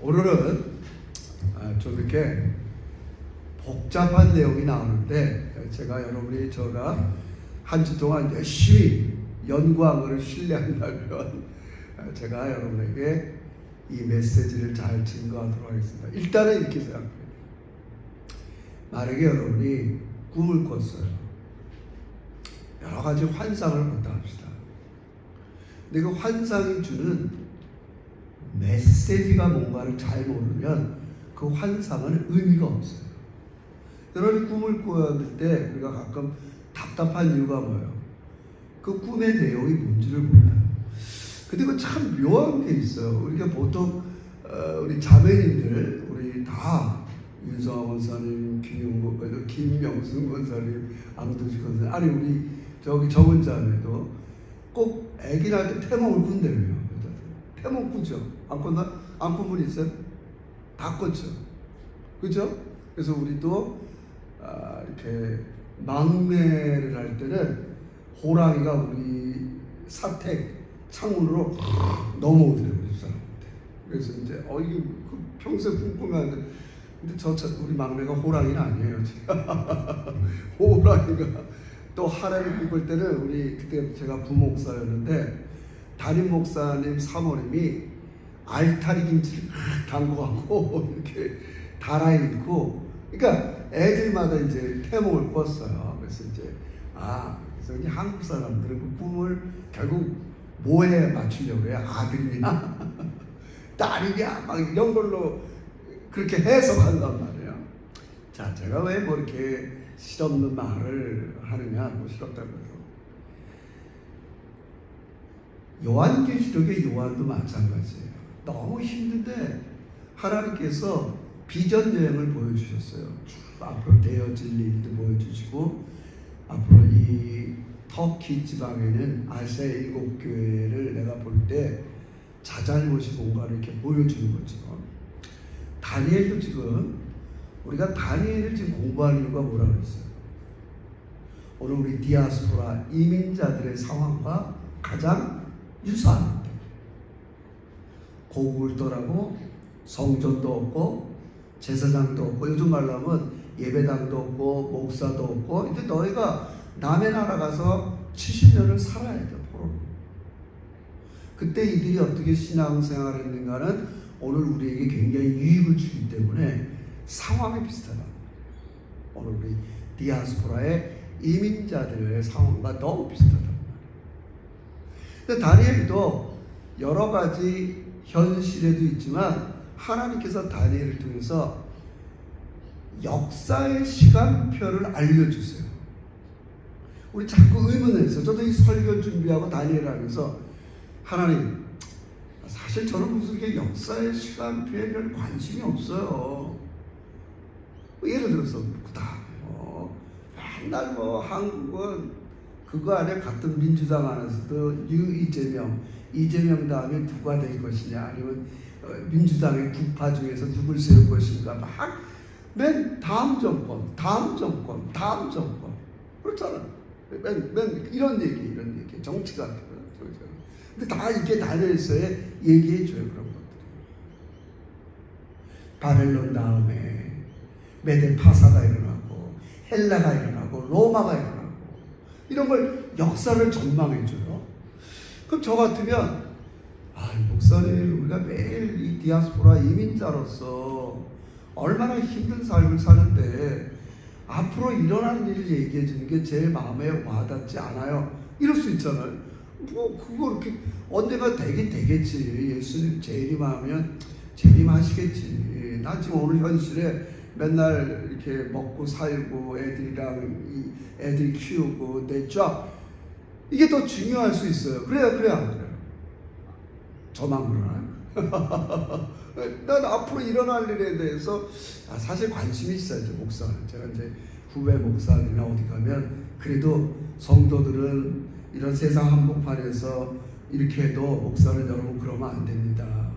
오늘은 좀 이렇게 복잡한 내용이 나오는데 제가 여러분이 제가 한 주 동안 열심히 연구한 것을 신뢰한다면 제가 여러분에게 이 메시지를 잘 증거하도록 하겠습니다. 일단은 이렇게 생각해요. 만약에 여러분이 꿈을 꿨어요. 여러 가지 환상을 꿨다 합시다. 근데 그 환상이 주는 메시지가 뭔가를 잘 모르면 그 환상은 의미가 없어요. 여러분이 꿈을 꿨을 때 우리가 가끔 답답한 이유가 뭐예요? 그 꿈의 내용이 뭔지를 몰라요. 근데 그 참 묘한 게 있어요. 우리가 보통 우리 자매님들 우리 다 윤성아 권사님, 김명순 권사님, 안도식 권사님, 아니 우리 저기 정은 자매도 꼭 아기 낳을 때 태몽을 꾼대요. 태몽 꾸죠. 안 꿨나? 안 꾼 분 있어요? 다 꿨죠. 그죠? 그래서 우리도 이렇게 막내를 할 때는 호랑이가 우리 사택 창문으로 넘어오더라고요, 우리 사람한테. 그래서 이제 이게 평소에 꿈꾸면 안 돼. 근데 우리 막내가 호랑이는 아니에요. 호랑이가 또 하나님 꿈꿀 때는 우리 그때 제가 부목사였는데 담임 목사님 사모님이 알타리 김치를 담궈갖고 이렇게 달아있고, 그러니까 애들마다 이제 태몽을 꿨어요. 그래서 이제 그래서 이제 한국 사람들은 그 꿈을 결국 뭐에 맞추려고 해요? 아들이냐 딸이냐 막 이런 걸로 그렇게 해석한단 말이에요. 자, 제가 왜 뭐 이렇게 실없는 말을 하느냐, 뭐 실없다고 해서 요한계시록의 요한도 마찬가지예요. 너무 힘든데 하나님께서 비전 여행을 보여주셨어요. 앞으로 되어질 일도 보여주시고, 앞으로 이 터키 지방에는 아시아 7교회를 내가 볼 때 자잘못이 뭔가를 이렇게 보여주는 거죠. 다니엘도 지금 우리가 다니엘을 지금 공부하는 이유가 뭐라고 그랬어요? 오늘 우리 디아스포라 이민자들의 상황과 가장 유사합니다. 고국을 떠나고 성전도 없고 제사장도 없고, 요즘 말로 하면 예배당도 없고 목사도 없고, 이제 너희가 남의 나라 가서 70년을 살아야 돼. 포로로. 그때 이들이 어떻게 신앙생활을 했는가는 오늘 우리에게 굉장히 유익을 주기 때문에 상황이 비슷하다. 오늘 우리 디아스포라의 이민자들의 상황과 너무 비슷하다. 근데 다니엘도 여러 가지 현실에도 있지만 하나님께서 다니엘을 통해서 역사의 시간표를 알려주세요. 우리 자꾸 의문해서, 저도 이 설교 준비하고 다니엘을 하면서 하나님, 사실 저는 무슨 게 역사의 시간표에 별 관심이 없어요. 예를 들어서 맨날 한국은 그거 안에 같은 민주당 안에서도 이재명 다음에 누가 될 것이냐, 아니면 민주당의 국파 중에서 누굴 세울 것인가, 막 맨 다음 정권 그렇잖아. 맨 이런 얘기 정치 같은 거. 근데 다 이게 다니엘서에 얘기해줘요. 그런 것들. 바벨론 다음에 메데 파사가 일어나고 헬라가 일어나고 로마가 일어나고, 이런 걸 역사를 전망해줘요. 그럼 저 같으면 목사님, 우리가 매일 이 디아스포라 이민자로서 얼마나 힘든 삶을 사는데 앞으로 일어나는 일을 얘기해 주는 게 제 마음에 와닿지 않아요. 이럴 수 있잖아요. 뭐 그거 이렇게 언젠가 되긴 되겠지. 예수님 재림하면 재림하시겠지. 나 지금 오늘 현실에 맨날 이렇게 먹고 살고 애들 키우고 내 쫙, 이게 더 중요할 수 있어요. 그래야 안 그래요? 저만 그러나요? 난 앞으로 일어날 일에 대해서 사실 관심이 있어야죠. 목사는 제가 이제 후배 목사님이나 어디 가면 그래도 성도들은 이런 세상 한복판에서 이렇게 해도 목사는 여러분 그러면 안 됩니다.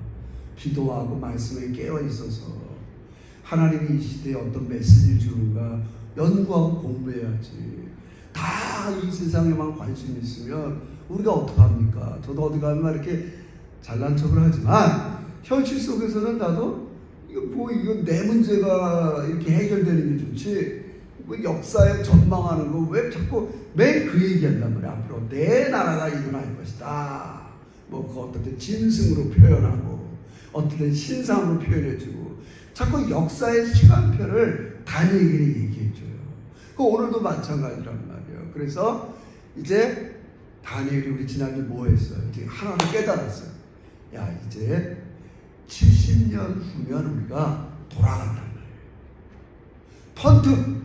기도하고 말씀에 깨어 있어서 하나님이 이 시대에 어떤 메시지를 주는가 연구하고 공부해야지. 다 이 세상에만 관심이 있으면 우리가 어떡합니까? 저도 어디 가면 이렇게 잘난 척을 하지만 현실 속에서는 나도 이거 내 문제가 이렇게 해결되는 게 좋지. 뭐 역사에 전망하는 거 왜 자꾸 매일 그 얘기한단 말이야. 앞으로 내 나라가 일어날 것이다. 뭐 그 어떤 때 짐승으로 표현하고 어떤 때 신상으로 표현해주고 자꾸 역사의 시간표를 다니엘이 얘기해줘요. 그 오늘도 마찬가지란 말이에요. 그래서 이제 다니엘이 우리 지난주 뭐 했어요? 이제 하나를 깨달았어요. 야, 이제 70년 후면 우리가 돌아간단 말이에요. 펀트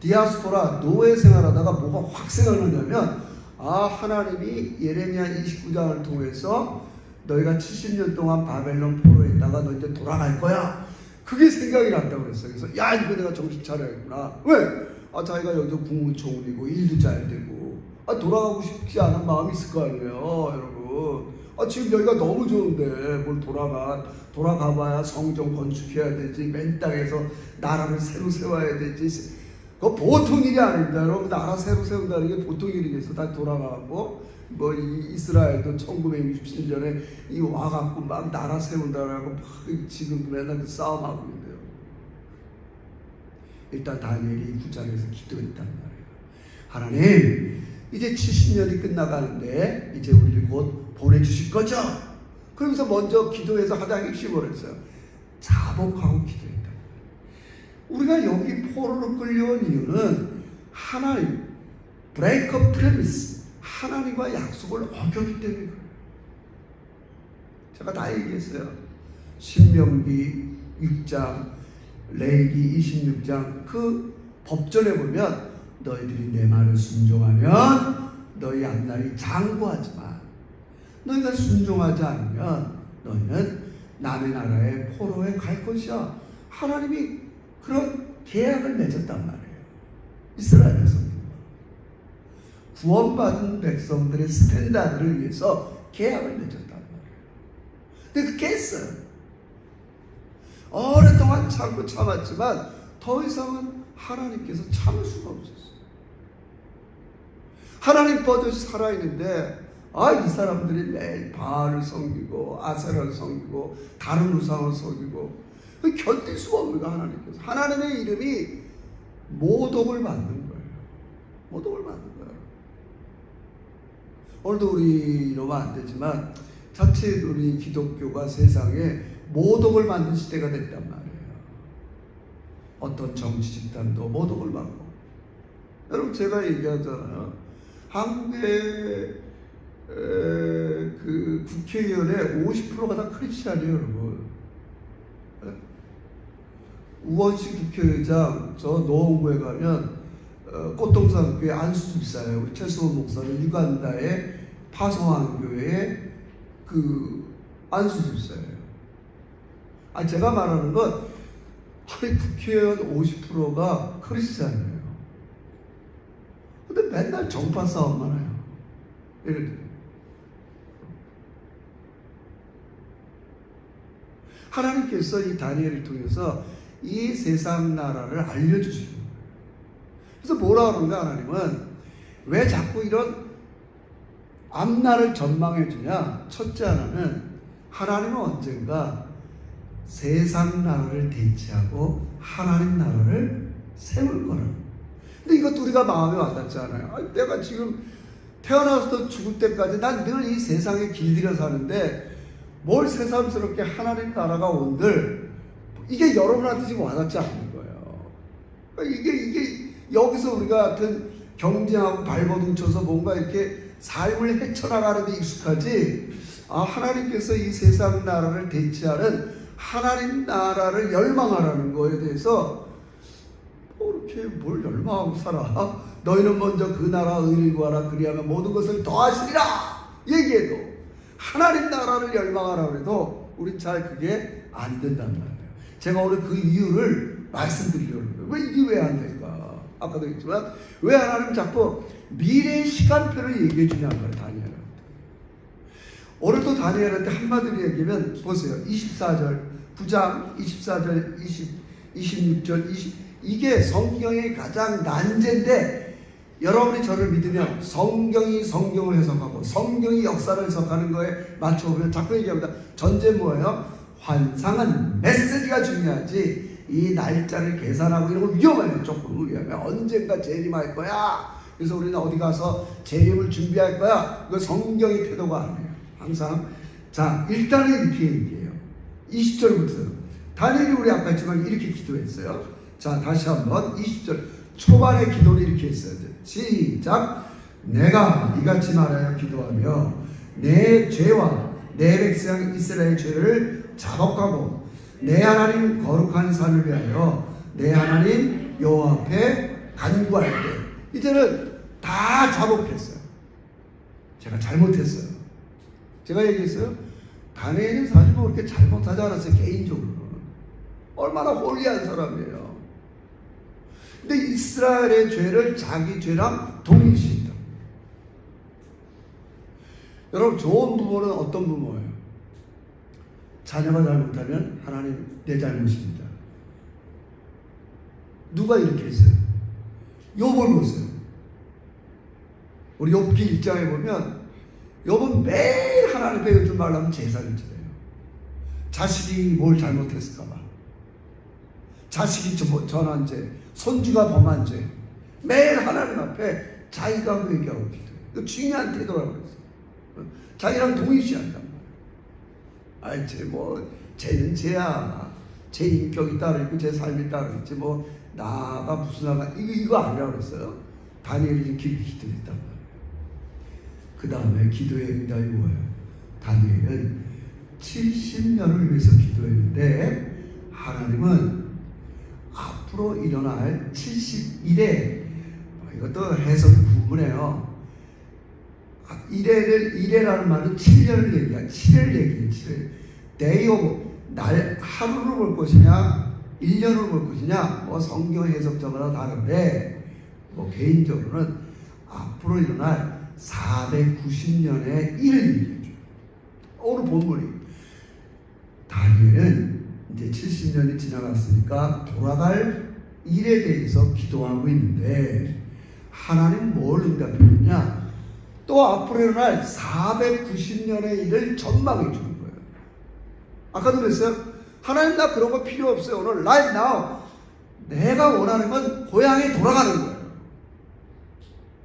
디아스포라 노예 생활하다가 뭐가 확 생각나냐면 하나님이 예레미야 29장을 통해서 너희가 70년 동안 바벨론 포로에 있다가 너 이제 돌아갈 거야. 그게 생각이 났다고 그랬어요. 그래서 야, 이거 내가 정신 차려야겠구나. 왜? 자기가 여기서 국무총리고 일도 잘 되고 돌아가고 싶지 않은 마음이 있을 거 아니에요, 여러분. 지금 여기가 너무 좋은데 뭘 돌아가봐야 성전 건축해야 되지, 맨 땅에서 나라를 새로 세워야 되지. 그거 보통 일이 아닙니다, 여러분. 나라 새로 세운다는 게 보통 일이겠어. 다 돌아가고 뭐 이스라엘도 1967년에 와갖고 막 나라 세운다라고 막 지금 맨날 그 싸움하고 있는데요. 일단 다니엘이 9장에서 기도했단 말이에요. 하나님, 이제 70년이 끝나가는데 이제 우리를 곧 보내주실 거죠? 그러면서 먼저 기도해서 가장 핵심을 했어요. 자복하고 기도했다. 우리가 여기 포로로 끌려온 이유는 하나님, break premise, 하나님과 약속을 어겼기 때문에 그래요. 제가 다 얘기했어요. 신명기 6장, 레위기 26장 그 법전에 보면 너희들이 내 말을 순종하면 너희 앞날이 장구하지만 너희가 순종하지 않으면 너희는 남의 나라의 포로에 갈 것이야. 하나님이 그런 계약을 맺었단 말이에요. 이스라엘 백성들과 구원받은 백성들의 스탠다드를 위해서 계약을 맺었단 말이에요. 근데 그게 했어요. 오랫동안 참고 참았지만 더 이상은 하나님께서 참을 수가 없었어요. 하나님 버젓이 살아있는데 이 사람들이 매일 바알을 섬기고 아세라를 섬기고 다른 우상을 섬기고 견딜 수가 없는 거예요. 하나님께서. 하나님의 이름이 모독을 받는 거예요. 모독을 받는 거예요. 오늘도 우리 이러면 안 되지만 자칫 우리 기독교가 세상에 모독을 받는 시대가 됐단 말이에요. 어떤 정치 집단도 모독을 받고. 여러분, 제가 얘기하잖아요. 한국의 그 국회의원의 50%가 다 크리스찬이에요, 여러분. 우원식 국회의장, 저 노원구에 가면 꽃동산교회 안수집사예요. 우리 최수원 목사는 유간다의 파송한교회의 그 안수집사예요. 제가 말하는 건 국회의원 50%가 크리스찬이에요. 근데 맨날 정파 싸움만 해요. 예를 들어 하나님께서 이 다니엘을 통해서 이 세상 나라를 알려주시는 거예요. 그래서 뭐라 그러는가, 하나님은 왜 자꾸 이런 앞날을 전망해 주냐? 첫째 하나는 하나님은 언젠가 세상 나라를 대체하고 하나님 나라를 세울 거라는. 근데 이것도 우리가 마음에 와닿지 않아요. 내가 지금 태어나서 죽을 때까지 난 늘 이 세상에 길들여 사는데 뭘 새삼스럽게 하나님 나라가 온들, 이게 여러분한테 지금 와닿지 않는 거예요. 이게 여기서 우리가 하여튼 경쟁하고 발버둥 쳐서 뭔가 이렇게 삶을 헤쳐나가는 데 익숙하지, 하나님께서 이 세상 나라를 대체하는 하나님 나라를 열망하라는 거에 대해서 이렇게 뭘 열망하고 살아? 너희는 먼저 그 나라 의를 구하라, 그리하면 모든 것을 더하시리라 얘기해도, 하나님 나라를 열망하라고 해도 우린 잘 그게 안 된단 말이에요. 제가 오늘 그 이유를 말씀드리려고 해요. 이게 왜 안 될까? 아까도 했지만 왜 하나님 자꾸 미래의 시간표를 얘기해 주냐는 거예요. 다니엘한테. 오늘도 다니엘한테 한마디로 얘기하면 보세요. 24절 9장 24절 26절 20 이게 성경의 가장 난제인데, 여러분이 저를 믿으면 성경이 성경을 해석하고 성경이 역사를 해석하는 거에 맞춰보면 자꾸 얘기합니다. 전제 뭐예요? 환상은 메시지가 중요하지 이 날짜를 계산하고 이런 거 위험해요. 조금 위험해. 언젠가 재림할 거야. 그래서 우리는 어디 가서 재림을 준비할 거야. 이거 성경의 태도가 아니에요. 항상 자 일단은 이렇게 얘기해요. 20절부터 다니엘이 우리 아까 했지만 이렇게 기도했어요. 자 다시 한번 20절 초반의 기도를 이렇게 했어요. 시작. 내가 이같이 말하여 기도하며 내 죄와 내 백성 이스라엘 죄를 자복하고 내 하나님 거룩한 산을 위하여 내 하나님 여호와 앞에 간구할 때 이제는 다 자복했어요. 제가 잘못했어요. 제가 얘기했어요. 다니엘은 사실 뭐 그렇게 잘못하지 않았어요. 개인적으로는 얼마나 홀리한 사람이에요. 근데 이스라엘의 죄를 자기 죄랑 동일시했다. 여러분 좋은 부모는 어떤 부모예요? 자녀가 잘못하면 하나님 내 잘못입니다. 누가 이렇게 했어요? 욥을 보세요. 우리 욥기 1장에 보면 욥은 매일 하나님 배우지 말라면 제사를 지내요. 자식이 뭘 잘못했을까봐, 자식이 전한 죄, 손주가 범한 죄, 매일 하나님 앞에 자기가 회개하고 기도해요. 이거 중요한 태도라고 그랬어요. 자기랑 동일시한단 말이에요. 아이, 쟤는 쟤야. 제 인격이 따로 있고 제 삶이 따로 있지 뭐 나가 무슨 나가 이거 아니라고 그랬어요. 다니엘이 깊이 기도했단 말이에요. 그 다음에 기도의 응답이 뭐예요? 다니엘은 70년을 위해서 기도했는데 하나님은 앞으로 일어날 70일에 이것도 해석이 구분해요. 이래라는 말은 7년을 얘기해요. 7을 얘기해요. 7을. day of 날 하루로 볼 것이냐 1년으로 볼 것이냐 뭐 성경 해석자마다 다른데 뭐 개인적으로는 앞으로 일어날 490년의 일을 얘기해줘요. 오늘 본문이 다니엘은 이제 70년이 지나갔으니까 돌아갈 일에 대해서 기도하고 있는데 하나님 뭘 응답했느냐? 또 앞으로 일어날 490년의 일을 전망해 주는 거예요. 아까도 그랬어요. 하나님 나 그런 거 필요 없어요. 오늘 right now 내가 원하는 건 고향에 돌아가는 거예요.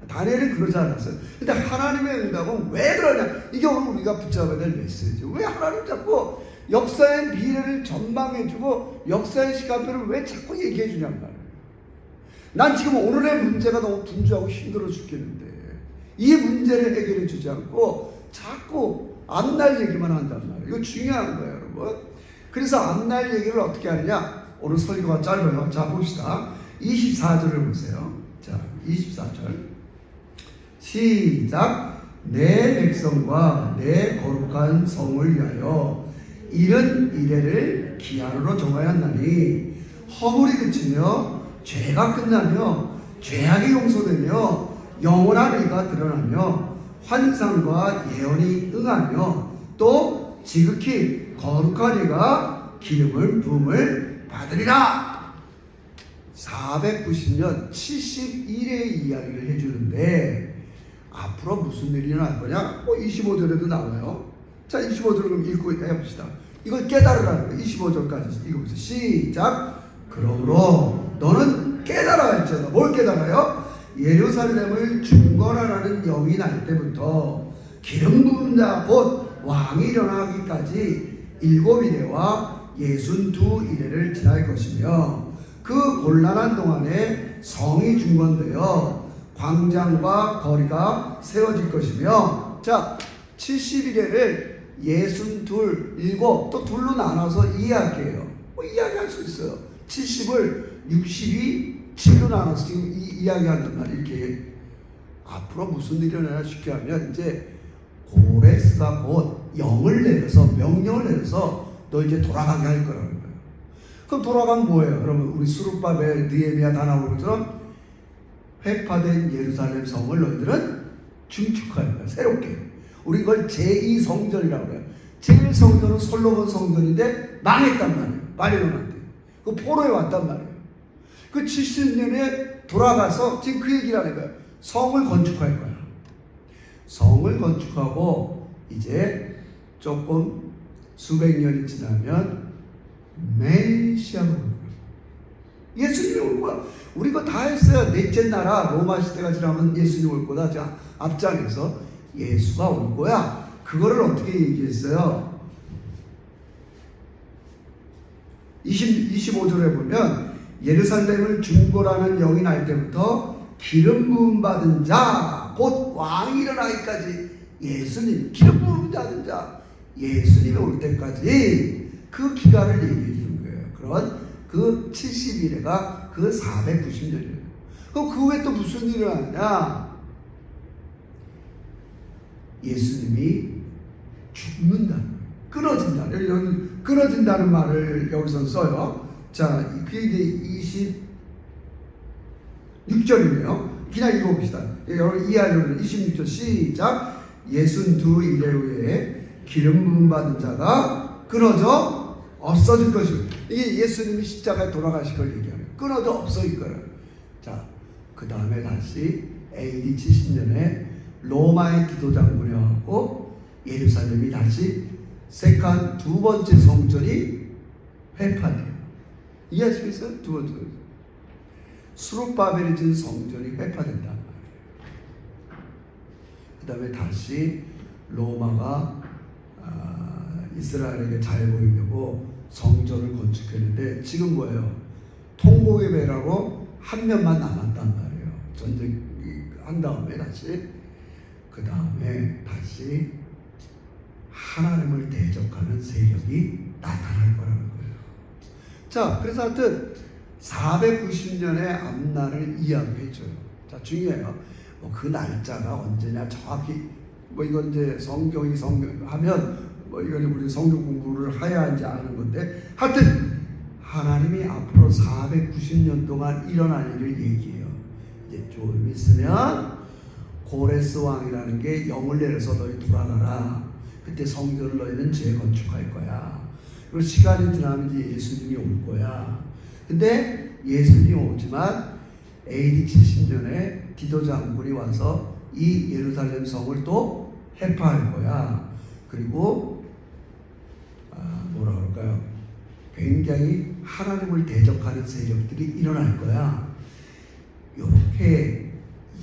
다니엘은 그러지 않았어요. 근데 하나님의 응답은 왜 그러냐? 이게 오늘 우리가 붙잡아야 될 메시지. 왜 하나님 자꾸 역사의 미래를 전망해주고 역사의 시간표를 왜 자꾸 얘기해주냔 말이에요. 난 지금 오늘의 문제가 너무 분주하고 힘들어 죽겠는데 이 문제를 해결해 주지 않고 자꾸 앞날 얘기만 한단 말이에요. 이거 중요한 거예요, 여러분. 그래서 앞날 얘기를 어떻게 하느냐? 오늘 설교가 짧아요. 자, 봅시다. 24절을 보세요. 자, 24절. 시작. 내 백성과 내 거룩한 성을 위하여 이른 이래를 기한으로 정하였나니 허물이 그치며 죄가 끝나며 죄악이 용서되며 영원한 의가 드러나며 환상과 예언이 응하며 또 지극히 거룩한 이가 기름을 부음을 받으리라. 490년 71회의 이야기를 해주는데 앞으로 무슨 일이 날 거냐? 25절에도 나와요. 자, 25절을 그럼 읽고 해봅시다. 이걸 깨달으라는 거예요. 25절까지 읽어보세요. 시작. 그러므로 너는 깨달아야 할지어다. 뭘 깨달아요? 예루살렘을 중건하라는 영이 날 때부터 기름 부은 자 곧 왕이 일어나기까지 7이래와 62이래를 지날 것이며 그 곤란한 동안에 성이 중건되어 광장과 거리가 세워질 것이며 자 70이래를 62, 7, 또 둘로 나눠서 이야기해요. 이야기할 수 있어요. 70을 62, 7로 나눠서 지금 이야기한단 말이에요. 이렇게 앞으로 무슨 일이 일어나냐 쉽게 하면 이제 고레스가 곧 영을 내려서 명령을 내려서 너 이제 돌아가게 할 거라는 거예요. 그럼 돌아가면 뭐예요? 그러면 우리 스룹바벨, 느헤미야 다 나오는 것처럼 회파된 예루살렘 성을 너희들은 중축할 거야. 새롭게. 우리 이걸 제2성전이라고 그래요. 제1성전은 솔로몬 성전인데 망했단 말이에요. 바벨론한테. 그 포로에 왔단 말이에요. 그 70년에 돌아가서 지금 그 얘기를 하는 거예요. 성을 건축할 거야. 성을 건축하고 이제 조금 수백 년이 지나면 메시아가 올 거야. 예수님이 올 거야. 우리 거 다 했어요. 넷째 나라 로마 시대가 지나면 예수님이 올 거다. 자, 앞장에서 예수가 올 거야. 그거를 어떻게 얘기했어요? 25절에 보면 예루살렘을 중보라는 영이 날 때부터 기름 부음 받은 자, 곧 왕이 일어나기까지 예수님, 기름 부음 받은 자, 예수님이 올 때까지 그 기간을 얘기해 주는 거예요. 그런 그 70일에가 그 490년이에요. 그럼 그 후에 또 무슨 일이 일어나냐? 예수님이 죽는다는 거예요. 끊어진다. 여기 끊어진다는 말을 여기서 써요. 자, 그게 이제 26절이네요. 그냥 읽어봅시다. 여러분 이해하려면 26절 시작. 62일에 후에 기름 부음 받은 자가 끊어져 없어질 것이고, 이게 예수님이 십자가에 돌아가실 걸 얘기하는 거예요. 끊어져 없어질 거예요. 자, 그 다음에 다시 AD 70년에 로마의 디도 장군이 와갖고 예루살렘이 다시 세칸 두 번째 성전이 회파돼요. 이해하시겠어요? 두 번째 수룹바벨이 진 성전이 회파된단 말이에요. 그 다음에 다시 로마가 이스라엘에게 잘 보이려고 성전을 건축했는데 지금 뭐예요? 통곡의 배라고 한 면만 남았단 말이에요. 전쟁 한 다음에 다시 그 다음에 다시 하나님을 대적하는 세력이 나타날 거라는 거예요. 자, 그래서 하여튼 490년의 앞날을 이야기해줘요. 자, 중요해요. 뭐 그 날짜가 언제냐 정확히 뭐 이건 이제 성경이 하면 뭐 이건 우리 성경 공부를 해야 하지 않은 건데, 하여튼 하나님이 앞으로 490년 동안 일어날 일을 얘기해요. 이제 좀 있으면 고레스 왕이라는 게 영을 내려서 너희 돌아가라. 그때 성전을 너희는 재건축할 거야. 그리고 시간이 지나면 이제 예수님이 올 거야. 근데 예수님이 오지만 AD 70년에 디도 장군이 와서 이 예루살렘 성을 또 해파할 거야. 그리고 뭐라 그럴까요? 굉장히 하나님을 대적하는 세력들이 일어날 거야. 이렇게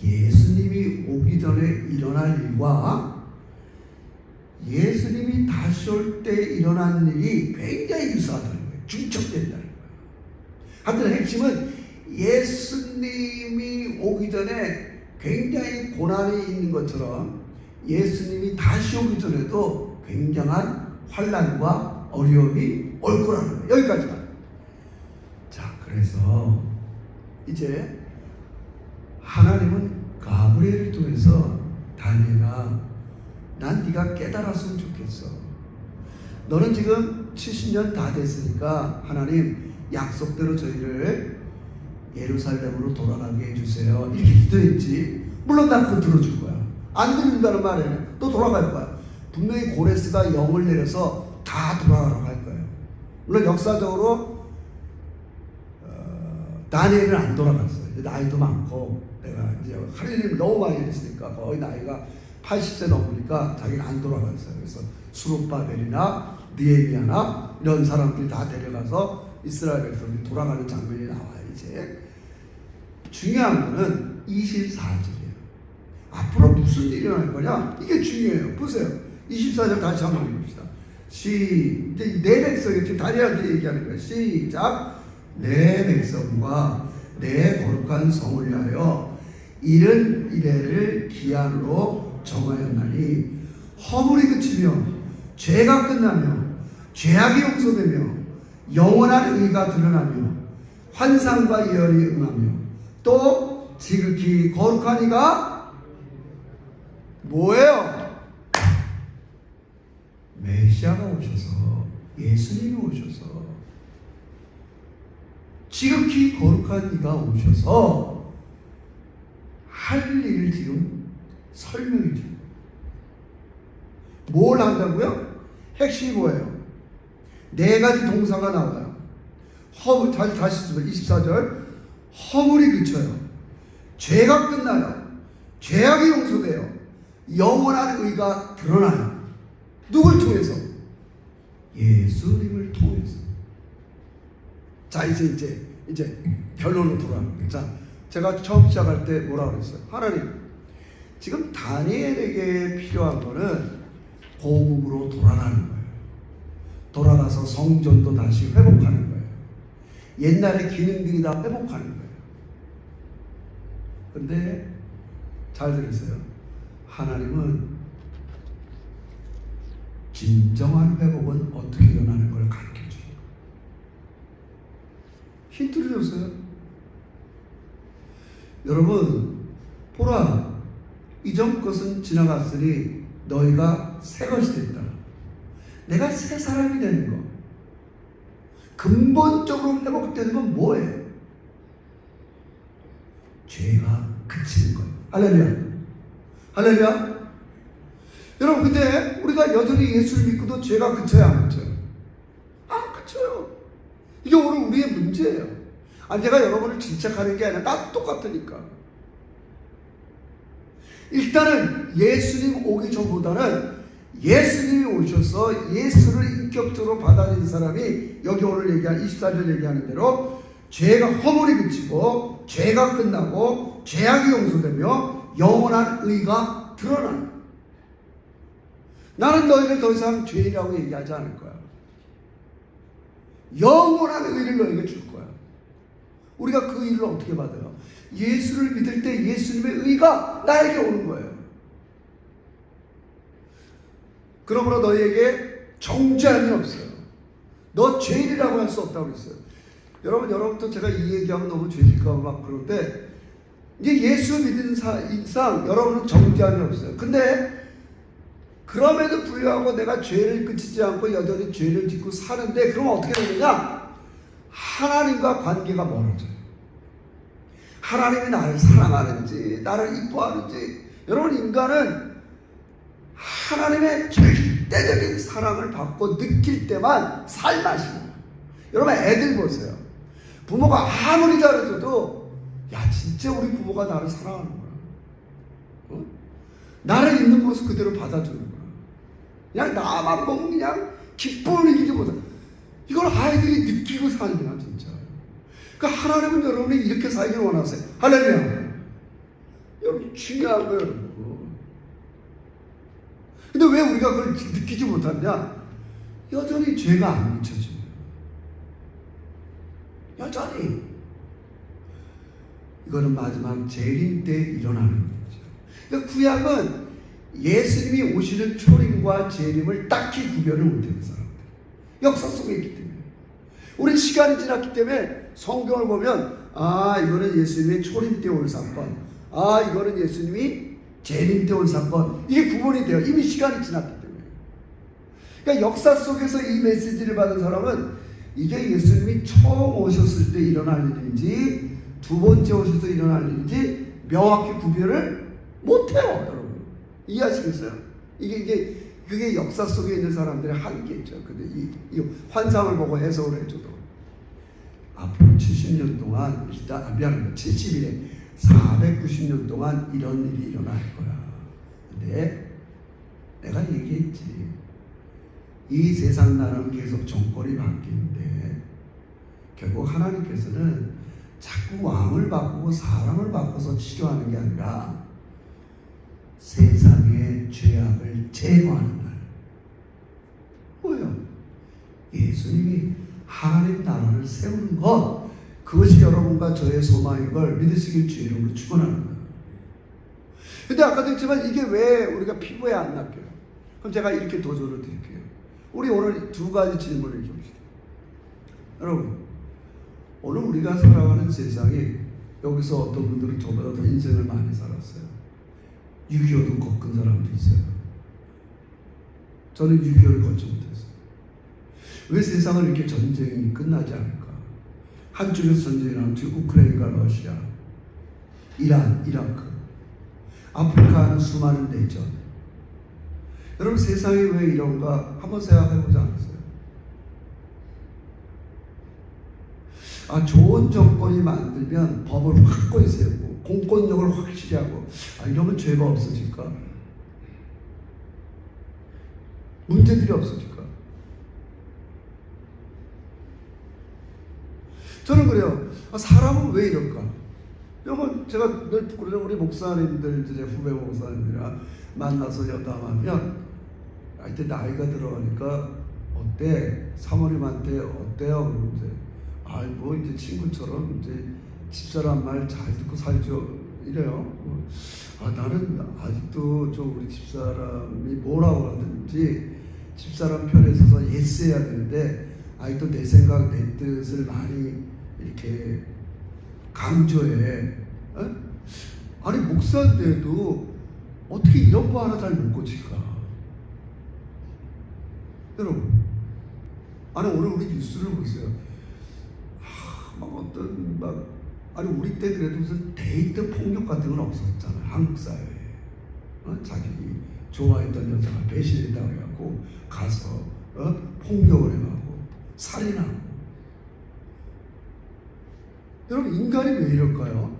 예수님이 오기 전에 일어날 일과 예수님이 다시 올 때 일어난 일이 굉장히 유사하다는 거예요. 중첩된다는 거예요. 하여튼 핵심은 예수님이 오기 전에 굉장히 고난이 있는 것처럼 예수님이 다시 오기 전에도 굉장한 환난과 어려움이 올 거라는 거예요. 여기까지만. 자, 그래서 이제 하나님은 가브리엘을 통해서 다니엘아, 난 네가 깨달았으면 좋겠어. 너는 지금 70년 다 됐으니까 하나님 약속대로 저희를 예루살렘으로 돌아가게 해주세요. 이렇게 기도했지. 물론 난 그거 들어줄 거야. 안 들어준다는 말에는 또 돌아갈 거야. 분명히 고레스가 영을 내려서 다 돌아가라고 할 거예요. 물론 역사적으로 다니엘은 안 돌아갔어요. 나이도 많고 내가 이제 할일을 너무 많이 했으니까 거의 나이가 80세 넘으니까 자기는 안 돌아갔어요. 그래서 수룹바벨이나 느헤미야나 이런 사람들이 다 데려가서 이스라엘 백성들이 돌아가는 장면이 나와요. 이제 중요한 거는 24절이에요. 앞으로 무슨 일이 일어날 거냐? 이게 중요해요. 보세요. 24절 다시 한번 읽읍시다. 이제 내 백성이 지금 다니엘한테 얘기하는 거예요. 시작. 내 백성과 내 거룩한 성을 위하여 이른 이래를 기한으로 정하였나니 허물이 그치며 죄가 끝나며 죄악이 용서되며 영원한 의가 드러나며 환상과 예언이 응하며 또 지극히 거룩한 이가 뭐예요? 메시아가 오셔서 예수님이 오셔서 지극히 거룩한 이가 오셔서 할 일을 지금 설명해 줘요. 뭘 한다고요? 핵심이 뭐예요? 네 가지 동사가 나와요. 다시 쓰면 24절. 허물이 그쳐요. 죄가 끝나요. 죄악이 용서돼요. 영원한 의가 드러나요. 누굴 통해서? 예수님을 통해서. 자, 이제 결론으로 돌아갑니다. 자, 제가 처음 시작할 때 뭐라고 그랬어요? 하나님, 지금 다니엘에게 필요한 거는 고국으로 돌아가는 거예요. 돌아가서 성전도 다시 회복하는 거예요. 옛날의 기능들이 다 회복하는 거예요. 근데 잘 들으세요. 하나님은 진정한 회복은 어떻게 일어나는 걸 가르쳐 주는 거예요. 힌트를 줬어요. 여러분, 보라, 이전 것은 지나갔으니 너희가 새 것이 됐다. 내가 새 사람이 되는 거, 근본적으로 회복되는 건 뭐예요? 죄가 그치는 거예요. 할렐루야. 할렐루야. 여러분, 근데 우리가 여전히 예수를 믿고도 죄가 그쳐야 안 그쳐요? 안 그쳐요. 이게 오늘 우리의 문제예요. 아니, 제가 여러분을 질책하는 게 아니라 다 똑같으니까. 일단은 예수님 오기 전보다는 예수님이 오셔서 예수를 인격적으로 받아들인 사람이 여기 오늘 얘기한 24절 얘기하는 대로 죄가 허물이 그치고 죄가 끝나고 죄악이 용서되며 영원한 의가 드러나는 거예요. 나는 너희를 더 이상 죄인이라고 얘기하지 않을 거야. 영원한 의를 너희에게 줄 거야. 우리가 그 의를 어떻게 받아요? 예수를 믿을 때 예수님의 의가 나에게 오는 거예요. 그러므로 너희에게 정죄함이 없어요. 너 죄인이라고 할 수 없다고 그랬어요. 여러분부터 제가 이 얘기하면 너무 죄짓고 막 그런데, 이제 예수 믿는 이상 여러분은 정죄함이 없어요. 근데 그럼에도 불구하고 내가 죄를 그치지 않고 여전히 죄를 짓고 사는데, 그러면 어떻게 되느냐? 하나님과 관계가 멀어져요. 하나님이 나를 사랑하는지 나를 이뻐하는지. 여러분, 인간은 하나님의 절대적인 사랑을 받고 느낄 때만 살맛이 나요. 여러분, 애들 보세요. 부모가 아무리 잘해줘도 야, 진짜 우리 부모가 나를 사랑하는구나. 나를 있는 모습 그대로 받아주는구나. 그냥 나만 보면 그냥 기쁨을 이기지 못해. 이걸 아이들이 느끼고 사는 거야, 진짜. 그러니까 하나님은 여러분이 이렇게 살기를 원하세요. 할렐루야. 여러분, 중요한 거예요, 여러분. 근데 왜 우리가 그걸 느끼지 못하냐? 여전히 죄가 안 미쳐져요. 여전히. 이거는 마지막 재림 때 일어나는 거죠. 그러니까 구약은 예수님이 오시는 초림과 재림을 딱히 구별을 못하는 사람들. 역사 속에 있기 때문에. 우리 시간이 지났기 때문에 성경을 보면, 아, 이거는 예수님의 초림 때 올 사건, 아, 이거는 예수님이 재림 때 올 사건, 이게 구분이 돼요. 이미 시간이 지났기 때문에. 그러니까 역사 속에서 이 메시지를 받은 사람은 이게 예수님이 처음 오셨을 때 일어날 일인지 두 번째 오셔서 일어날 일인지 명확히 구별을 못해요, 여러분. 이해하시겠어요? 그게 역사 속에 있는 사람들의 한계죠. 근데 이 환상을 보고 해석을 해줘도 앞으로 70년 동안, 미안합니다. 70일에 490년 동안 이런 일이 일어날 거야. 근데 내가 얘기했지. 이 세상 나라는 계속 정권이 바뀌는데 결국 하나님께서는 자꾸 왕을 바꾸고 사람을 바꿔서 치료하는 게 아니라 세상의 죄악을 제거하는 날. 뭐예요? 예수님이 하나님 나라를 세우는 것, 그것이 여러분과 저의 소망인 걸 믿으시길 주의 이름으로 축원합니다. 근데 아까도 했지만 이게 왜 우리가 피부에 안 낚여요? 그럼 제가 이렇게 도전을 드릴게요. 우리 오늘 두 가지 질문을 해봅시다. 여러분, 오늘 우리가 살아가는 세상에 여기서 어떤 분들은 저보다 더 인생을 많이 살았어요. 6.25도 겪은 사람도 있어요. 저는 6.25를 거치 못했어요. 왜 세상은 이렇게 전쟁이 끝나지 않을까? 한쪽에서 전쟁이 나면 우크라이나가 러시아, 이란, 이라크, 아프리카는 수많은 내전. 여러분, 세상이 왜 이런가 한번 생각해보지 않았어요? 아, 좋은 정권이 만들면 법을 확고히 세우고 공권력을 확실히 하고, 아, 이러면 죄가 없어질까? 문제들이 없어질까? 저는 그래요. 사람은 왜 이럴까? 여러분, 제가 늘 부끄러워 우리 목사님들, 이제 후배 목사님들이랑 만나서 여담하면, 하여튼 나이가 들어가니까, 어때? 사모님한테 어때요? 그러면 이제, 뭐 이제 친구처럼 이제 집사람 말 잘 듣고 살죠. 이래요. 나는 아직도 우리 집사람이 뭐라고 하든지 집사람 편에 서서 예스 해야 되는데, 아직도 내 생각, 내 뜻을 많이 이렇게 강조해. 아니, 목사인데도 어떻게 이런 거 하나 잘 못 고칠까? 여러분, 아니, 오늘 우리 뉴스를 보세요. 아니, 우리 때 그래도 무슨 데이트 폭력 같은 건 없었잖아요. 한국 사회에. 자기 좋아했던 여자가 배신했다고 해갖고 가서 폭력을 해가고 살인하고. 여러분, 인간이 왜 이럴까요?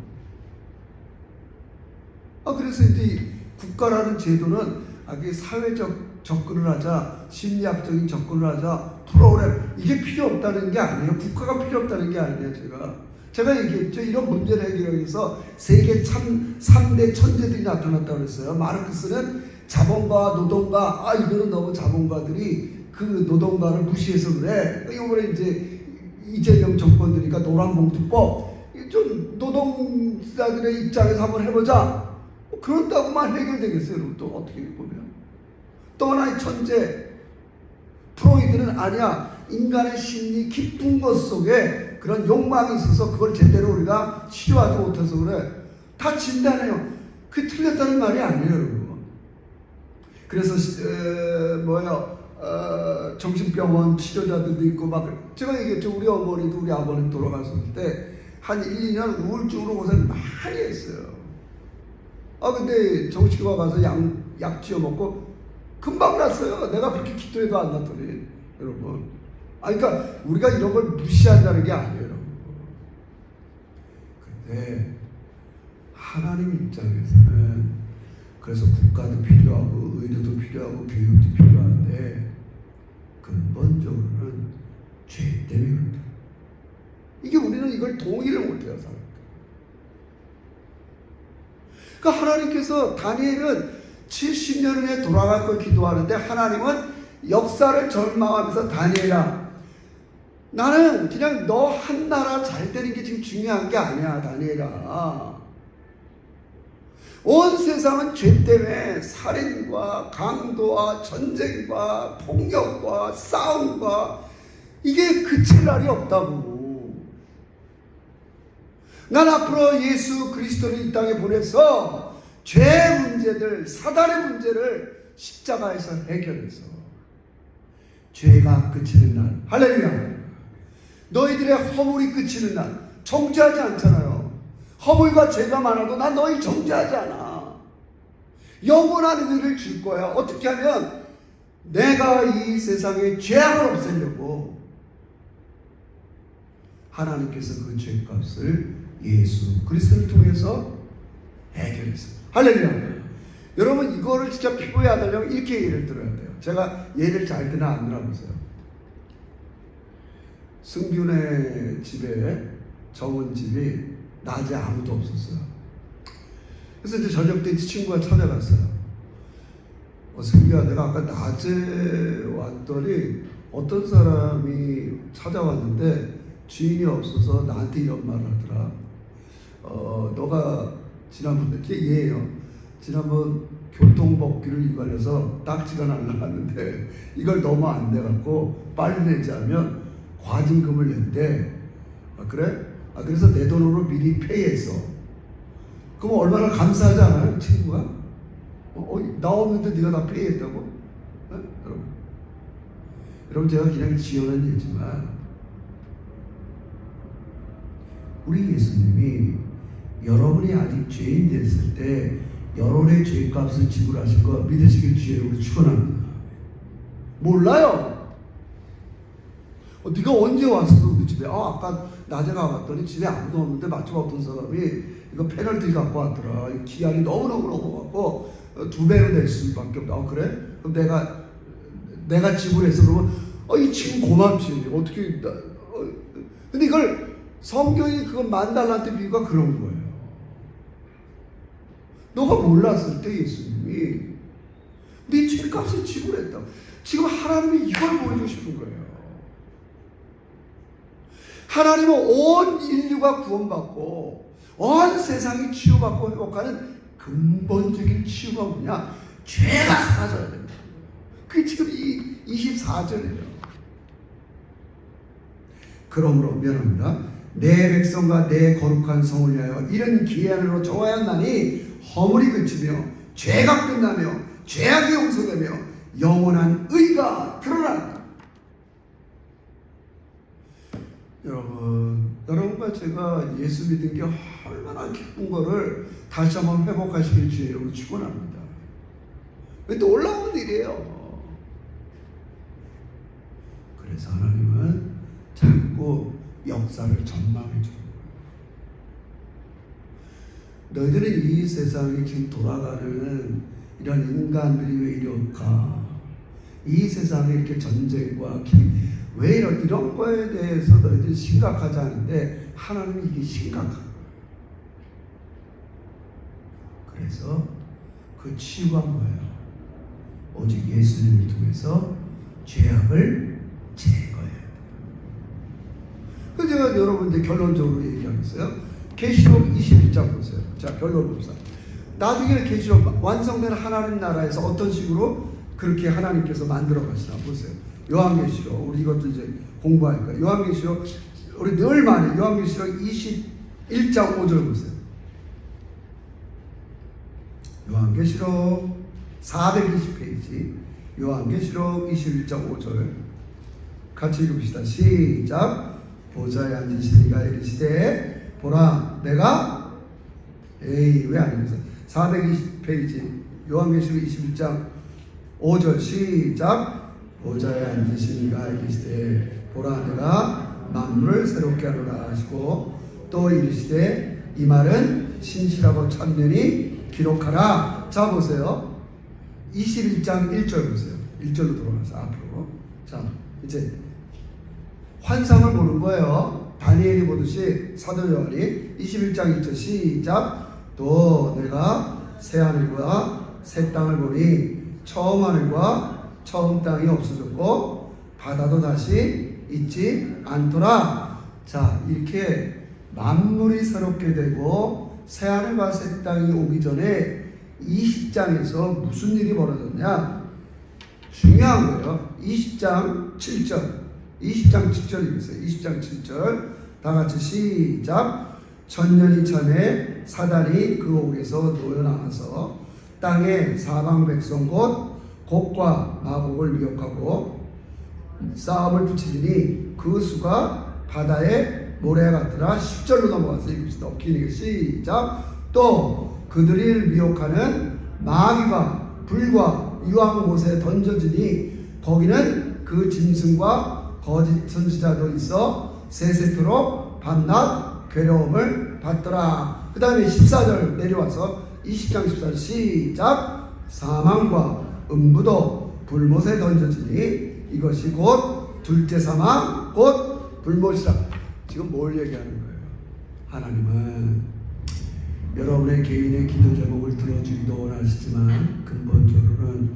그래서 이제 국가라는 제도는 사회적 접근을 하자, 심리학적인 접근을 하자, 프로그램, 이게 필요 없다는 게 아니에요. 국가가 필요 없다는 게 아니에요. 제가 얘기했죠. 이런 문제를 해결하기 위해서 세계 3대 천재들이 나타났다고 했어요. 마르크스는 자본가, 노동가, 이거는 너무 자본가들이 그 노동가를 무시해서 그래. 이번에 이제 이재명 정권 들이니까 노란봉투법, 좀 노동자들의 입장에서 한번 해보자. 그런다고만 해결되겠어요. 여러분, 또 어떻게 보면. 또 하나의 천재, 프로이드는 아니야. 인간의 심리 깊은 것 속에 그런 욕망이 있어서 그걸 제대로 우리가 치료하지 못해서 그래. 다 진단해요. 그게 틀렸다는 말이 아니에요, 여러분. 그래서 정신병원 치료자들도 있고 제가 얘기했죠. 우리 어머니도 우리 아버님 돌아갔을 때 한 1, 2년 우울증으로 고생 많이 했어요. 근데 정신과 가서 약 지어 먹고 금방 났어요. 내가 그렇게 기도해도 안 났더니, 여러분. 그러니까 우리가 이런 걸 무시한다는 게 아니에요, 여러분. 근데 하나님 입장에서는 그래서 국가도 필요하고 의료도 필요하고 교육도 필요한데 근본적으로는 죄 때문에 그렇다. 이게 우리는 이걸 동의를 못해요, 사람. 그러니까 하나님께서 다니엘은 70년 후에 돌아갈 걸 기도하는데 하나님은 역사를 절망하면서 다니엘아, 나는 그냥 너 한 나라 잘 되는 게 지금 중요한 게 아니야, 다니엘아. 온 세상은 죄 때문에 살인과 강도와 전쟁과 폭력과 싸움과 이게 그칠 날이 없다고. 난 앞으로 예수 그리스도를 이 땅에 보내서 죄의 문제들, 사단의 문제를 십자가에서 해결해서 죄가 그치는 날, 할렐루야. 너희들의 허물이 그치는 날. 정죄하지 않잖아요. 허물과 죄가 많아도 난 너희 정죄하지 않아. 영원한 의를 줄 거야. 어떻게 하면 내가 이 세상에 죄악을 없애려고 하나님께서 그 죄값을 예수 그리스도를 통해서 해결했어요. 할렐루야. 여러분, 이거를 진짜 피부에 와닿으려면 이렇게 예를 들어야 돼요. 제가 예를 잘 드나 안 드나 보세요. 승균의 집에, 정은 집이 낮에 아무도 없었어요. 그래서 이제 저녁 때 친구가 찾아갔어요. 승규야, 내가 아까 낮에 왔더니 어떤 사람이 찾아왔는데 주인이 없어서 나한테 이런 말을 하더라. 너가 지난번, 얘예요. 지난번 교통법규를 위반해서 딱지가 날라갔는데 이걸 너무 안 내갖고 빨리 내지 않으면 과징금을 낸대. 그래? 그래서 내 돈으로 미리 페이했어. 그럼 얼마나 감사하지 않아요, 친구가? 나 없는데 네가 다 페이했다고? 여러분, 제가 그냥 지어낸 얘기지만 우리 예수님이 여러분이 아직 죄인 됐을 때 여러분의 죄값을 지불하신 거 믿으시길 주의로 축원합니다. 몰라요. 네가 언제 왔어 우리 집에? 아까 낮에 가봤더니 집에 아무도 없는데 마침 어떤 사람이 이거 페널티 갖고 왔더라. 기한이 너무너무 갖고 2배로 낼 수밖에 없다. 그래? 그럼 내가 지불해서 그러면 이 친구 고맙지. 어떻게 근데 이걸 성경이 그건 만달란트 비유가 그런 거예요. 너가 몰랐을 때 예수님이 네 죄값을 지불했다. 지금 하나님이 이걸 보여주고 싶은 거예요. 하나님은 온 인류가 구원받고 온 세상이 치유받고 회복하는 근본적인 치유가 뭐냐? 죄가 사라져야 된다. 그게 지금 이 24절이에요. 그러므로 면합니다. 내 백성과 내 거룩한 성을 위하여 이런 기한으로 정하였나니 허물이 그치며 죄가 끝나며 죄악이 용서되며 영원한 의가 드러난다. 여러분과 제가 예수 믿은 게 얼마나 기쁜 거를 다시 한번 회복하시길 주의 이름으로 축원합니다. 놀라운 일이에요. 그래서 하나님은 자꾸 역사를 전망해 주는 거예요. 너희들은 이 세상이 지금 돌아가는 이런 인간들이 왜 이럴까? 이 세상에 이렇게 전쟁과 왜 이런 거에 대해서 너희들이 심각하지 않은데 하나님은 이게 심각한 거예요. 그래서 그 치유가 뭐예요? 오직 예수님을 통해서 죄악을 제거해야 돼요. 그래서 제가 여러분들 결론적으로 얘기하겠어요. 계시록 21장 보세요. 자, 결론 봅시다. 나중에 계시록 완성된 하나님 나라에서 어떤 식으로 그렇게 하나님께서 만들어 가시나 보세요. 요한계시록, 우리 이것도 이제 공부할 거예요. 요한계시록, 우리 늘 말해. 요한계시록 21장 5절 보세요. 요한계시록 420페이지, 요한계시록 21장 5절 같이 읽읍시다. 시작. 보좌에 앉으신 이가 이르시되 보라 내가 왜 안 읽으세요? 420페이지 요한계시록 21장 5절 시작. 보좌에 앉으신 이가 이르시되 보라 내가 만물을 새롭게 하노라 하시고 또 이르시되 이 말은 신실하고 천년이 기록하라. 자 보세요. 21장 1절 보세요. 1절로 돌아가서 앞으로. 자 이제 환상을 보는 거예요. 다니엘이 보듯이 사도 요한이 21장 1절 시작. 또 내가 새 하늘과 새 땅을 보니 처음 하늘과 처음 땅이 없어졌고 바다도 다시 있지 않더라. 자 이렇게 만물이 새롭게 되고 새 하늘과 새 땅이 오기 전에 20장에서 무슨 일이 벌어졌냐? 중요한 거예요. 20장 7절 20장 7절 읽으세요. 20장 7절 다 같이 시작. 천년이 전에 사단이 그 옥에서 놓여 나와서 땅의 사방 백성 곧 곡과 마곡을 미혹하고 싸움을 붙이니 그 수가 바다의 모래 같더라. 10절로 넘어가서 읽읍시다. 긴 시작. 또 그들을 미혹하는 마귀가 불과 유황 못에 던져지니 거기는 그 짐승과 거짓 선지자도 있어 세세토록 밤낮 괴로움을 받더라. 그 다음에 14절 내려와서 20장 14절 시작. 사망과 음부도 불못에 던져지니 이것이 곧 둘째 사망 곧 불못이라. 지금 뭘 얘기하는 거예요? 하나님은 여러분의 개인의 기도 제목을 들어주기도 원하시지만 근본적으로는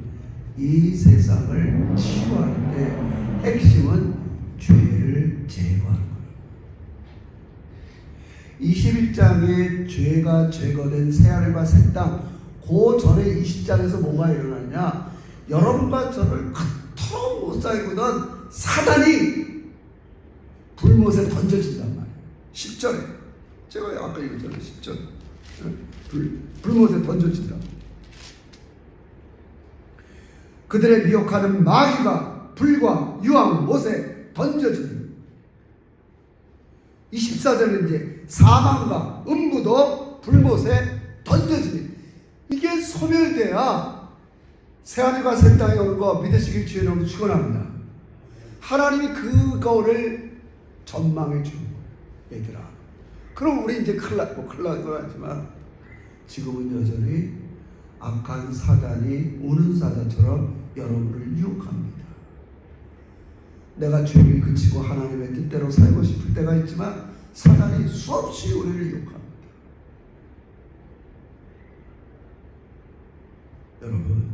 이 세상을 치유하는데 핵심은 죄를 제거하는 거예요. 21장에 죄가 제거된 새하늘과 새 땅, 그 전에 20장에서 뭐가 일어나냐? 여러분과 저를 그토록 못 살고던 사단이 불못에 던져진단 말이에요. 10절에 제가 아까 읽었잖아요. 10절 불못에 던져진다. 그들의 미혹하는 마귀가 불과 유황 못에 던져지니 24절은 이제 사망과 음부도 불못에 던져지니 이게 소멸돼야 새하늘과 새 땅에 오는 거 믿으시길 주의 이름으로 축원합니다. 하나님이 그거를 전망해 주는 거예요. 얘들아 그럼 우리 이제 큰일 난 건 하지만 지금은 여전히 악한 사단이 우는 사자처럼 여러분을 유혹합니다. 내가 죄를 그치고 하나님의 뜻대로 살고 싶을 때가 있지만 사단이 수없이 우리를 유혹합니다. 여러분,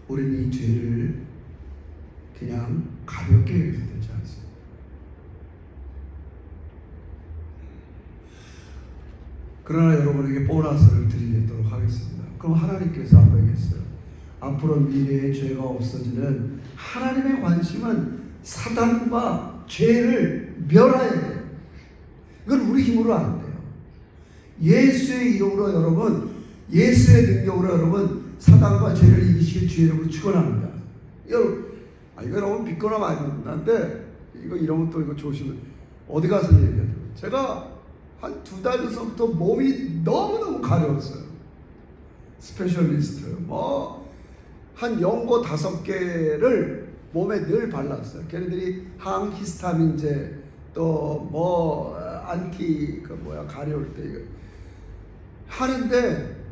우리는 이 죄를 그냥 가볍게 여기서 되지 않습니다. 그러나 여러분에게 보너스를 드리도록 하겠습니다. 그럼 하나님께서 아까 얘기했어요. 앞으로 미래에 죄가 없어지는 하나님의 관심은 사단과 죄를 멸해야 돼요. 이건 우리 힘으로 안 돼요. 예수의 이름으로 여러분, 예수의 능력으로 여러분, 사단과 죄를 이기실 주의 이름으로 축원합니다. 여러분, 이거 여러분 믿거나 말건데 이거 이러면 또 이거 조심해. 어디 가서 얘기해요. 제가 한 2달 전부터 몸이 너무너무 가려웠어요. 스페셜리스트 한 연고 5개를 몸에 늘 발랐어요. 걔네들이 항히스타민제 또 안티 가려울 때 이거 하는데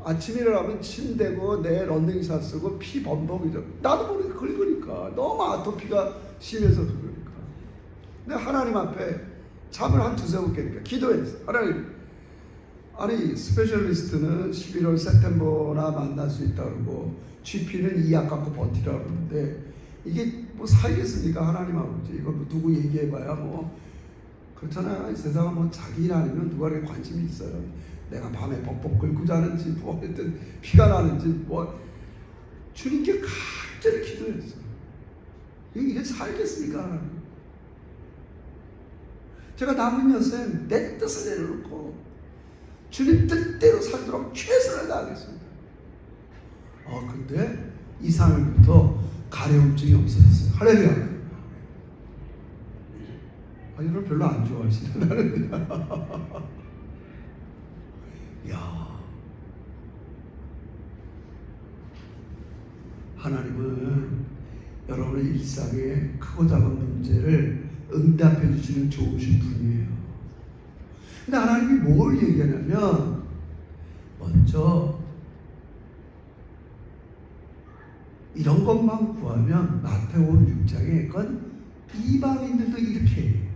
아침에 일어나면 침 대고 내 런닝샷 쓰고 피 범벅이죠. 나도 모르게 긁으니까 너무 아토피가 심해서 그러니까. 근데 하나님 앞에 잠을 한 2-3번 깨니까 기도했어. 하나님, 아니 스페셜리스트는 11월 세템버나 만날 수 있다 그러고 GP는 2약 갖고 버티라 그러는데 이게 살겠습니까? 하나님 아버지, 이거 누구 얘기해봐야 그렇잖아요. 이 세상은 자기 일 아니면 누구에게 관심이 있어요. 내가 밤에 벅벅 끓고 자는지 하여튼 피가 나는지 주님께 간절히 기도했어. 이게 살겠습니까? 하나님. 제가 남은 여생 내 뜻을 내려놓고 주님 뜻대로 살도록 최선을 다하겠습니다. 근데 2-3일부터 가려움증이 없어졌어요. 할렐루야. 이걸 별로 안 좋아하시네. 나는. 야, 하나님은 여러분의 일상의 크고 작은 문제를 응답해 주시는 좋으신 분이에요. 근데 하나님이 뭘 얘기하냐면 먼저 이런 것만 구하면 마태복음 6장에 그건 이방인들도 이렇게 해요.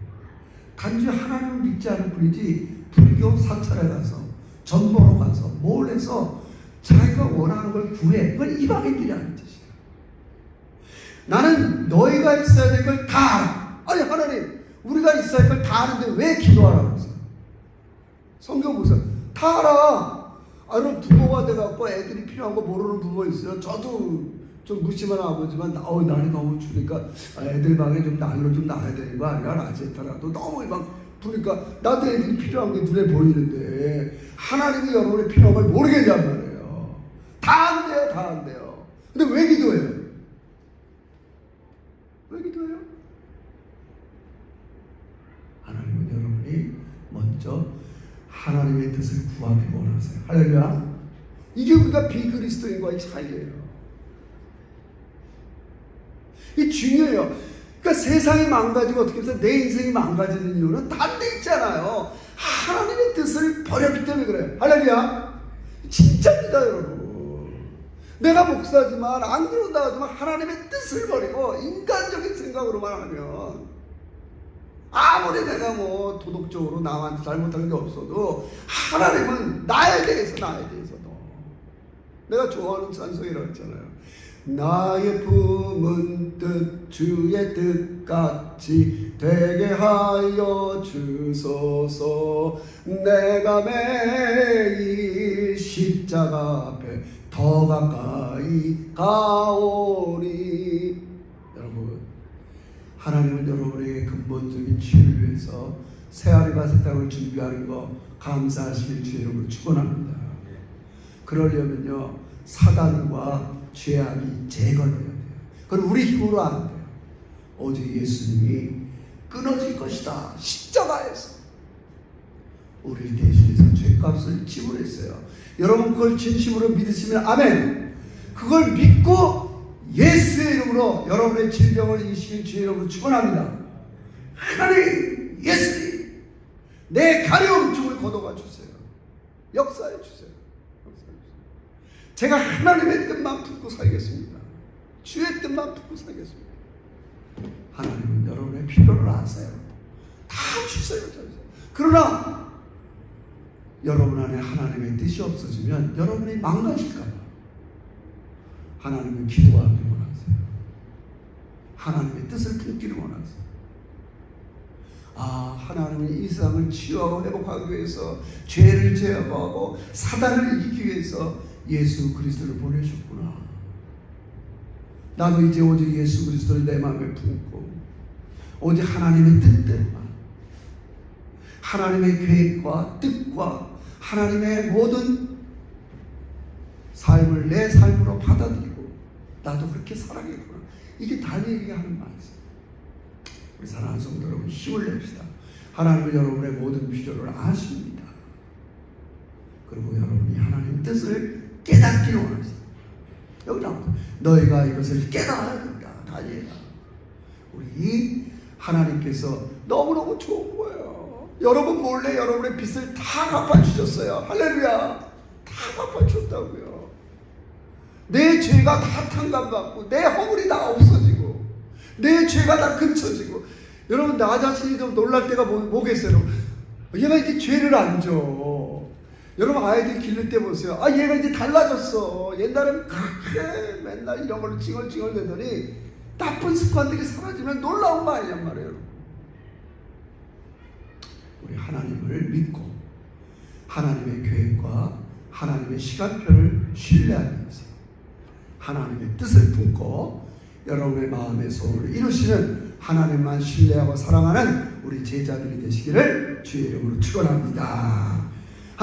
단지 하나님을 믿지 않을 뿐이지 불교 사찰에 가서 전보로 가서 뭘 해서 자기가 원하는 걸 구해. 그건 이방인들이 하는 짓이야. 나는 너희가 있어야 될 걸 다 알아. 아니 하나님, 우리가 있어야 할 걸 다 아는데 왜 기도하라고 했어요? 성경 보세요. 다 알아. 그럼 부모가 돼갖고 애들이 필요한 거 모르는 부모 있어요. 저도 좀 무심한 아버지만 날이 너무 추우니까 애들 방에 좀 난로 좀 놔야 되는 거 아니야? 라제타라도 너무 막 부니까 나도 애들이 필요한 게 눈에 보이는데 하나님이 여러분의 필요한 걸 모르겠냔 말이에요. 다 안 돼요. 다 안 돼요. 근데 왜 기도해요? 왜 기도해요? 하나님은 여러분이 먼저 하나님의 뜻을 구하기 원하세요. 할렐루야. 이게 우리가 비그리스도인과의 차이예요. 이게 중요해요. 그러니까 세상이 망가지고 어떻게 해서 내 인생이 망가지는 이유는 다른 데 있잖아요. 하나님의 뜻을 버렸기 때문에 그래요. 할렐루야. 진짜입니다, 여러분. 내가 목사지만 안 그런다 하지만 하나님의 뜻을 버리고 인간적인 생각으로만 하면 아무리 내가 도덕적으로 남한테 잘못한 게 없어도 하나님은 나에 대해서도 내가 좋아하는 찬송이라고 했잖아요. 나의 품은 뜻 주의 뜻같이 되게 하여 주소서. 내가 매일 십자가 앞에 더 가까이 가오리. 여러분, 하나님은 여러분에게 근본적인 치유를 위해서 새하늘과 새 땅을 준비하는 거 감사하시길 주의 이름으로 축원합니다. 그러려면요 사단과 죄악이 제거되어야 돼요. 그건 우리 힘으로 안 돼요. 오직 예수님이 끊어질 것이다. 십자가에서 우리를 대신해서 죄값을 지불했어요. 여러분 그걸 진심으로 믿으시면 아멘. 그걸 믿고 예수의 이름으로 여러분의 질병을 이기시는 주의 이름으로 축원합니다. 하나님 예수님 내 가려움증을 걷어가 주세요. 역사해 주세요. 제가 하나님의 뜻만 품고 살겠습니다. 주의 뜻만 품고 살겠습니다. 하나님은 여러분의 필요를 아세요. 다 주세요. 그러나 여러분 안에 하나님의 뜻이 없어지면 여러분이 망가질까 봐 하나님은 기도하기 원하세요. 하나님의 뜻을 끊기를 원하세요. 하나님은 이 세상을 치유하고 회복하기 위해서 죄를 제거하고 사단을 이기기 위해서 예수 그리스도를 보내셨구나. 나도 이제 오직 예수 그리스도를 내 마음에 품고 오직 하나님의 뜻대로만, 하나님의 계획과 뜻과 하나님의 모든 삶을 내 삶으로 받아들이고 나도 그렇게 살아야겠구나. 이게 다니엘이 하는 말이에요. 우리 사랑하는 성도 여러분, 힘을 냅시다. 하나님은 여러분의 모든 필요를 아십니다. 그리고 여러분이 하나님의 뜻을 깨닫기를 원하십니다. 여기 나옵니다. 너희가 이것을 깨달아야 된다. 다니엘아. 우리 하나님께서 너무너무 좋은 거예요. 여러분 몰래 여러분의 빚을 다 갚아주셨어요. 할렐루야. 다 갚아주셨다고요. 내 죄가 다 탕감받고 내 허물이 다 없어지고 내 죄가 다 근처지고. 여러분 나 자신이 좀 놀랄 때가 뭐겠어요? 얘가 이제 죄를 안 져. 여러분 아이들 기를 때 보세요. 얘가 이제 달라졌어. 옛날에는 그렇게 맨날 이런 걸로 찡얼찡얼 대더니 나쁜 습관들이 사라지면 놀라운 거 아니냔 말이에요. 우리 하나님을 믿고 하나님의 계획과 하나님의 시간표를 신뢰하면서 하나님의 뜻을 품고 여러분의 마음의 소원을 이루시는 하나님만 신뢰하고 사랑하는 우리 제자들이 되시기를 주의 이름으로 축원합니다.